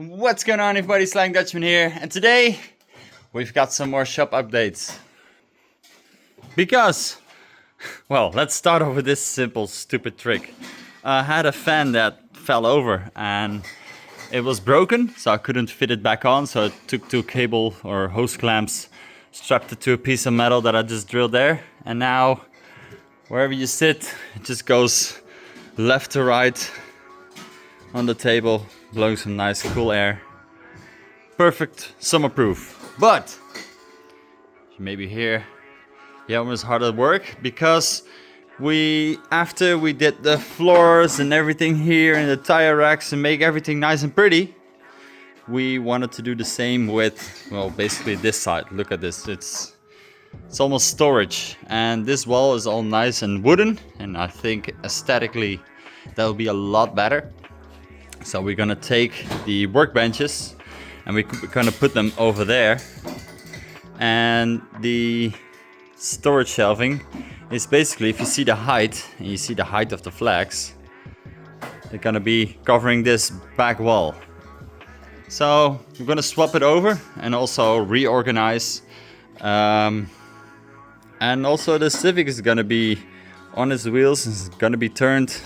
What's going on, everybody? Slang Dutchman here, and today we've got some more shop updates. Because, well, let's start off with this simple, stupid trick. I had a fan that fell over and it was broken, so I couldn't fit it back on. So I took two cable or hose clamps, strapped it to a piece of metal that I just drilled there, and now wherever you sit, it just goes left to right on the table, blowing some nice cool air. Perfect, summer proof. But you may be here, yeah, it was hard at work because after we did the floors and everything here and the tire racks and make everything nice and pretty, we wanted to do the same with, well, basically this side. Look at this, it's almost storage, and this wall is all nice and wooden, and I think aesthetically that'll be a lot better. So we're gonna take the workbenches and we're gonna put them over there, and the storage shelving is basically, if you see the height and you see the height of the flags, they're gonna be covering this back wall. So we're gonna swap it over and also reorganize, and also the Civic is gonna be on its wheels. It's gonna be turned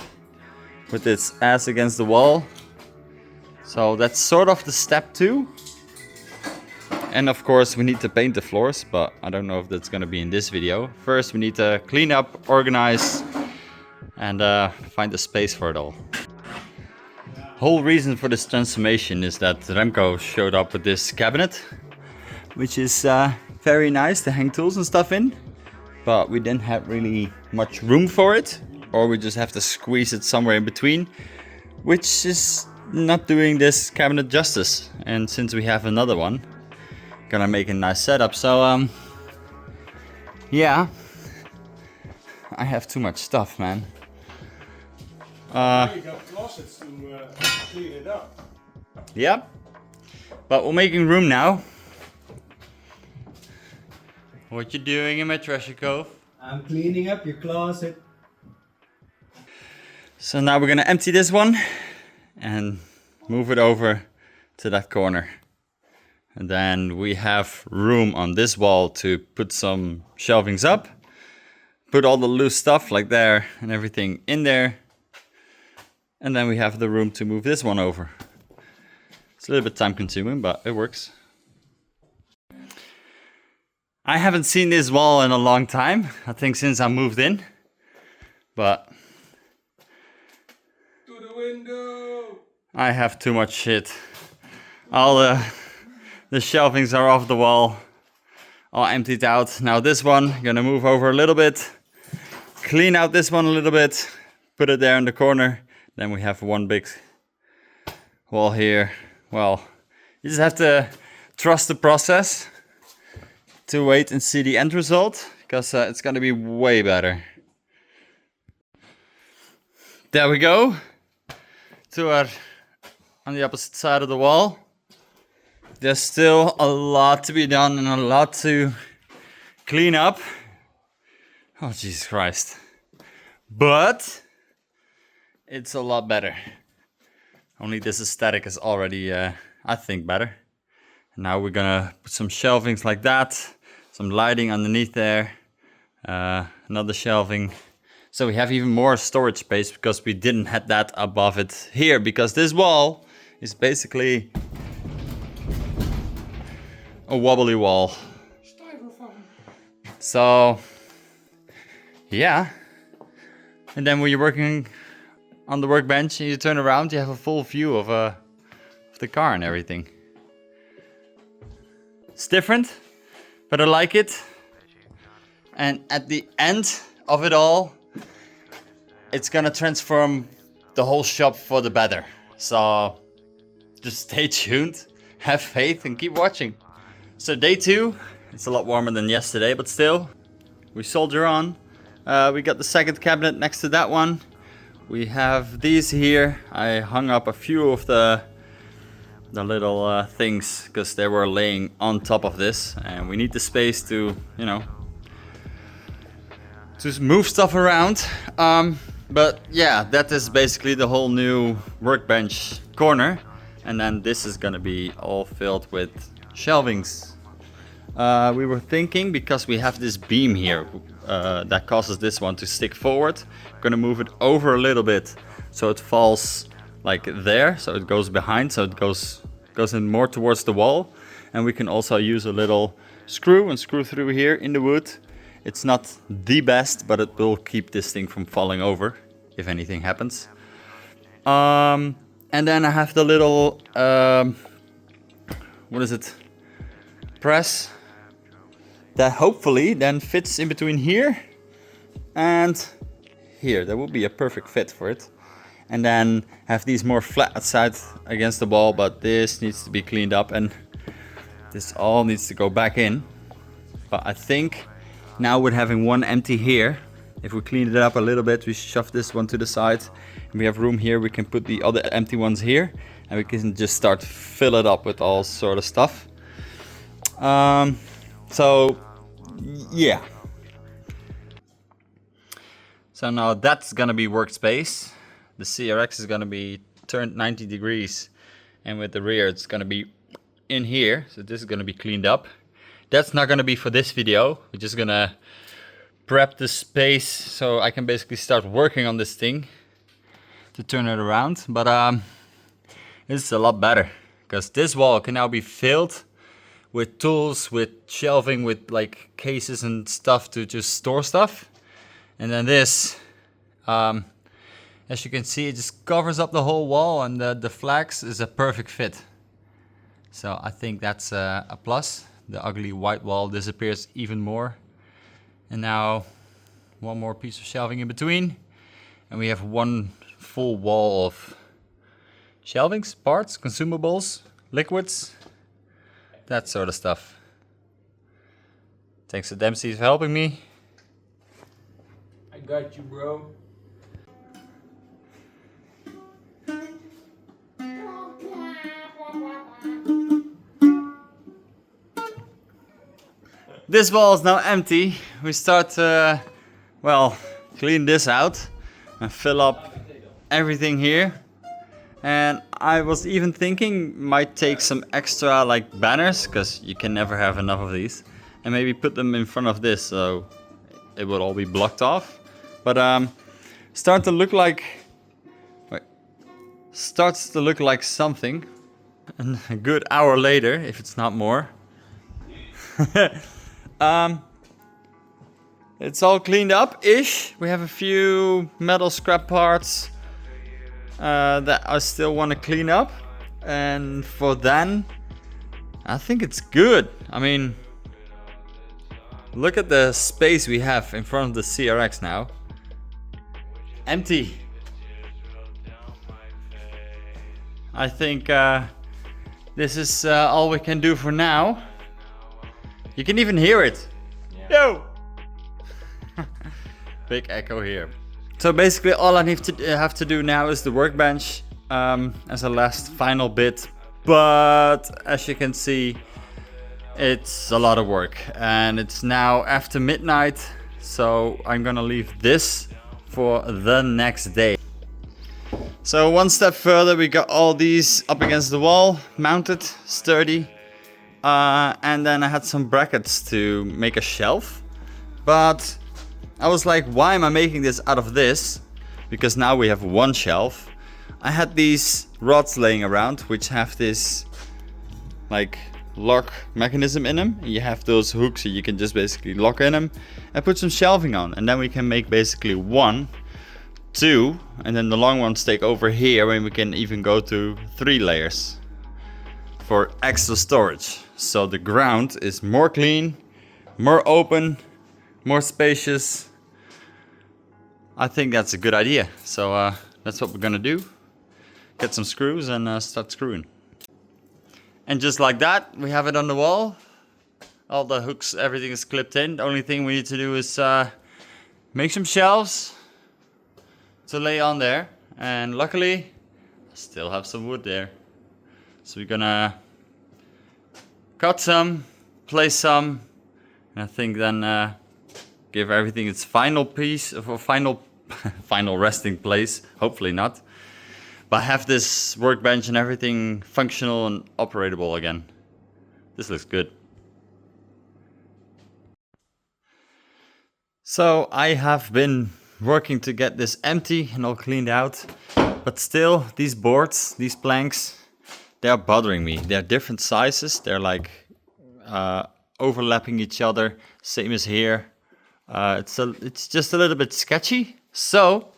with its ass against the wall. So that's sort of the step 2. And of course we need to paint the floors, but I don't know if that's gonna be in this video. First we need to clean up, organize, and find a space for it all. Whole reason for this transformation is that Remco showed up with this cabinet, which is very nice to hang tools and stuff in, but we didn't have really much room for it, or we just have to squeeze it somewhere in between, which is not doing this cabinet justice. And since we have another one, gonna make a nice setup. So yeah, I have too much stuff, man. You got closets to clean it up. Yeah, but we're making room now. What you doing in my treasure cove? I'm cleaning up your closet. So now we're gonna empty this one and move it over to that corner. And then we have room on this wall to put some shelvings up, put all the loose stuff like there and everything in there. And then we have the room to move this one over. It's a little bit time consuming, but it works. I haven't seen this wall in a long time, I think since I moved in, but To the window! I have too much shit. All the shelvings are off the wall, all emptied out. Now this one, gonna move over a little bit, clean out this one a little bit, put it there in the corner. Then we have one big wall here. Well, you just have to trust the process to wait and see the end result, because it's gonna be way better. There we go. To our, on the opposite side of the wall. There's still a lot to be done and a lot to clean up. Oh, Jesus Christ. But it's a lot better. Only this aesthetic is already, I think, better. And now we're gonna put some shelvings like that, some lighting underneath there, another shelving. So we have even more storage space because we didn't have that above it here, because this wall is basically a wobbly wall. So yeah, and then when you're working on the workbench and you turn around, you have a full view of the car and everything. It's different, but I like it. And at the end of it all, it's gonna transform the whole shop for the better. So just stay tuned, have faith, and keep watching. So day 2, it's a lot warmer than yesterday, but still, we soldier on. We got the second cabinet next to that one. We have these here. I hung up a few of the little things because they were laying on top of this, and we need the space to, you know, to move stuff around. But yeah, that is basically the whole new workbench corner. And then this is gonna be all filled with shelvings. We were thinking, because we have this beam here that causes this one to stick forward, we're gonna move it over a little bit so it falls like there, so it goes behind, so it goes in more towards the wall. And we can also use a little screw and screw through here in the wood. It's not the best, but it will keep this thing from falling over if anything happens. And then I have the little, what is it? Press that hopefully then fits in between here and here. That would be a perfect fit for it. And then have these more flat sides against the wall, but this needs to be cleaned up and this all needs to go back in. But I think now with having one empty here, if we clean it up a little bit, we shove this one to the side and we have room here, we can put the other empty ones here and we can just start to fill it up with all sort of stuff. So yeah. So now that's gonna be workspace. The CRX is gonna be turned 90 degrees and with the rear it's gonna be in here. So this is gonna be cleaned up. That's not gonna be for this video. We're just gonna prep the space so I can basically start working on this thing to turn it around. But it's a lot better because this wall can now be filled with tools, with shelving, with like cases and stuff to just store stuff. And then this, as you can see, it just covers up the whole wall and the flags is a perfect fit. So I think that's a plus. The ugly white wall disappears even more. And now one more piece of shelving in between. And we have one full wall of shelvings, parts, consumables, liquids, that sort of stuff. Thanks to Dempsey for helping me. I got you, bro. This wall is now empty. We start to, well, clean this out and fill up everything here. And I was even thinking might take some extra like banners, because you can never have enough of these, and maybe put them in front of this so it would all be blocked off. But starts to look like something. And a good hour later, if it's not more. It's all cleaned up-ish. We have a few metal scrap parts that I still want to clean up. And for then, I think it's good. I mean, look at the space we have in front of the CRX now. Empty. I think this is all we can do for now. You can even hear it. Yeah. Yo! Big echo here. So basically all I have to do now is the workbench as a last final bit. But as you can see, it's a lot of work. And it's now after midnight. So I'm gonna leave this for the next day. So one step further, we got all these up against the wall, mounted, sturdy. And then I had some brackets to make a shelf. But I was like, why am I making this out of this? Because now we have one shelf. I had these rods laying around, which have this like lock mechanism in them. You have those hooks so you can just basically lock in them and put some shelving on. And then we can make basically 1, 2, and then the long ones take over here, and we can even go to 3 layers for extra storage. So the ground is more clean, more open, more spacious. I think that's a good idea. So that's what we're gonna do. Get some screws and start screwing. And just like that, we have it on the wall. All the hooks, everything is clipped in. The only thing we need to do is make some shelves to lay on there. And luckily, I still have some wood there. So we're gonna cut some, place some, and I think then give everything its final piece, or final resting place. Hopefully not. But I have this workbench and everything functional and operable again. This looks good. So I have been working to get this empty and all cleaned out. But still, these boards, these planks, they are bothering me. They're different sizes. They're like overlapping each other, same as here. It's just a little bit sketchy. So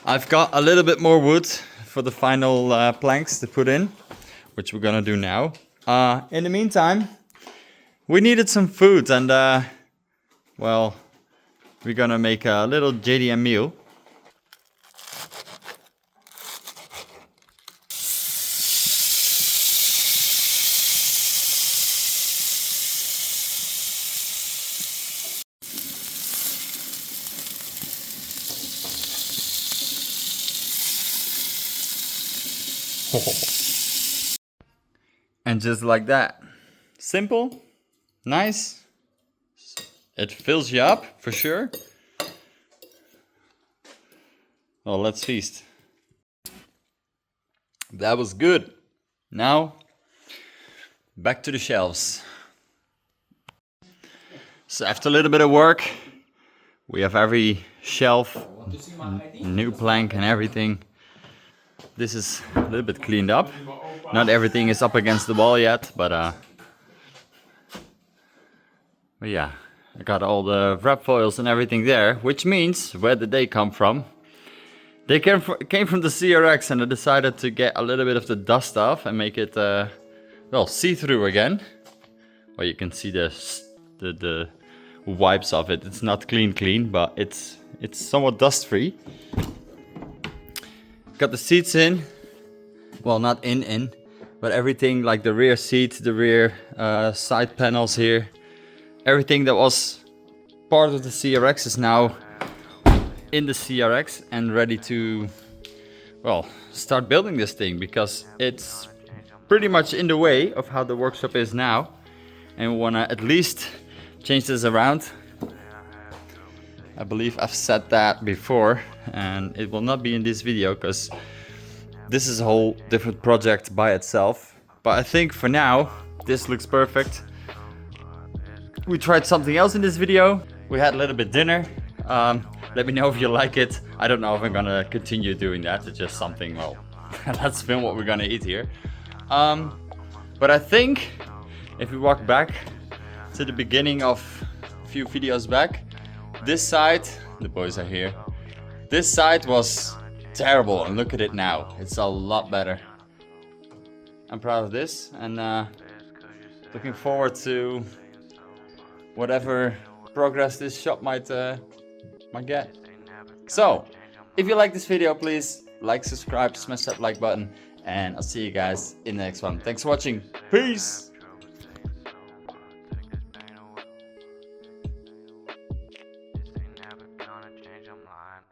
I've got a little bit more wood for the final planks to put in, which we're gonna do now. In the meantime, we needed some food, and well, we're gonna make a little JDM meal. And just like that. Simple, nice. It fills you up for sure. Well, let's feast. That was good. Now, back to the shelves. So after a little bit of work, we have every shelf, new plank and everything. This is a little bit cleaned up. Not everything is up against the wall yet, but yeah, I got all the wrap foils and everything there, which means, where did they come from? They came from the CRX, and I decided to get a little bit of the dust off and make it, well, see-through again. Well, you can see the wipes of it. It's not clean, but it's somewhat dust-free. Got the seats in. Well, not in, but everything like the rear seat, the rear side panels here. Everything that was part of the CRX is now in the CRX and ready to, well, start building this thing, because it's pretty much in the way of how the workshop is now, and we want to at least change this around. I believe I've said that before, and it will not be in this video because this is a whole different project by itself. But I think for now this looks perfect. We tried something else in this video. We had a little bit dinner. Let me know if you like it. I don't know if I'm gonna continue doing that. It's just something, well, let's film what we're gonna eat here. But I think if we walk back to the beginning of a few videos back, this side, the boys are here. This side was terrible, and look at it now. It's a lot better. I'm proud of this, and looking forward to whatever progress this shop might get. So, if you like this video, please like, subscribe, smash that like button, and I'll see you guys in the next one. Thanks for watching. Peace! Change your mind.